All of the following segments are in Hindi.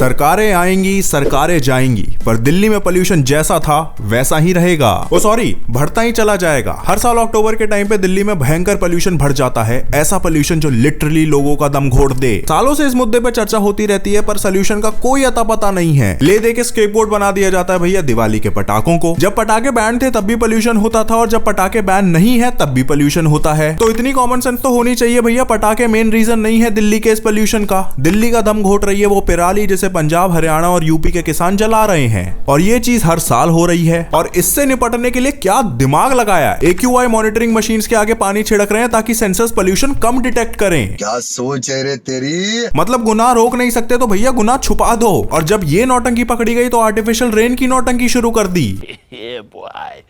सरकारें आएंगी, सरकारें जाएंगी, पर दिल्ली में पोल्यूशन जैसा था वैसा ही रहेगा। वो सॉरी, बढ़ता ही चला जाएगा। हर साल अक्टूबर के टाइम पे दिल्ली में भयंकर पोल्यूशन बढ़ जाता है, ऐसा पोल्यूशन जो लिटरली लोगों का दम घोट दे। सालों से इस मुद्दे पे चर्चा होती रहती है, पर सोल्यूशन का कोई अता पता नहीं है। ले दे के स्केपबोर्ड बना दिया जाता है भैया दिवाली के पटाखों को। जब पटाखे बैन थे तब भी पोल्यूशन होता था, और जब पटाखे बैन नहीं है तब भी पोल्यूशन होता है। तो इतनी कॉमन सेंस तो होनी चाहिए भैया, पटाखे मेन रीजन नहीं है दिल्ली के इस पोल्यूशन का। दिल्ली का दम घोट रही है वो पेराली जिसे पंजाब, हरियाणा और यूपी के किसान जला रहे हैं, और ये चीज हर साल हो रही है। और इससे निपटने के लिए क्या दिमाग लगाया, AQI मॉनिटरिंग मशीन्स के आगे पानी छिड़क रहे हैं ताकि सेंसर्स पोल्यूशन कम डिटेक्ट करें। क्या सोच है रे तेरी। मतलब गुनाह रोक नहीं सकते तो भैया गुनाह छुपा दो। और जब ये नौटंकी पकड़ी गई तो आर्टिफिशियल रेन की नौटंकी शुरू कर दी।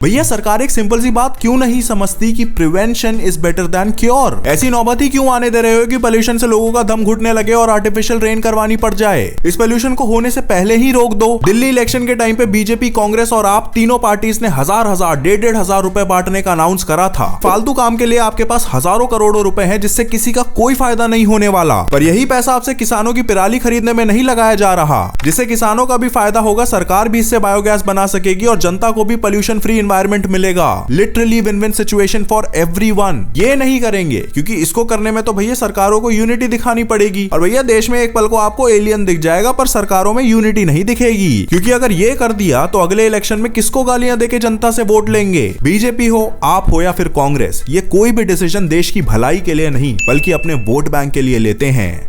भैया सरकार एक सिंपल सी बात क्यों नहीं समझती कि prevention is better than cure. ऐसी नौबत ही क्यों आने दे रहे हो कि पोल्यूशन से लोगों का दम घुटने लगे और आर्टिफिशियल रेन करवानी पड़ जाए। इस पोल्यूशन को होने से पहले ही रोक दो। दिल्ली इलेक्शन के टाइम पे बीजेपी, कांग्रेस और आप तीनों पार्टीज ने हजार हजार, 1,500 रुपए बांटने का अनाउंस करा था। फालतू काम के लिए आपके पास हजारों करोड़ों रुपए हैं जिससे किसी का कोई फायदा नहीं होने वाला। पर यही पैसा आपसे किसानों की पराली खरीदने में नहीं लगाया जा रहा, जिससे किसानों का भी फायदा होगा, सरकार भी इससे बायोगैस बना सकेगी और जनता को भी पोल्यूशन फ्री एनवायरनमेंट मिलेगा। Literally win win situation for everyone. ये नहीं करेंगे क्योंकि इसको करने में तो भैया सरकारों को यूनिटी दिखानी पड़ेगी। और भैया देश में एक पल को आपको एलियन दिख जाएगा पर सरकारों में यूनिटी नहीं दिखेगी, क्योंकि अगर ये कर दिया तो अगले इलेक्शन में किसको गालियां देके जनता से वोट लेंगे। बीजेपी हो, आप हो या फिर कांग्रेस, ये कोई भी डिसीजन देश की भलाई के लिए नहीं बल्कि अपने वोट बैंक के लिए लेते हैं।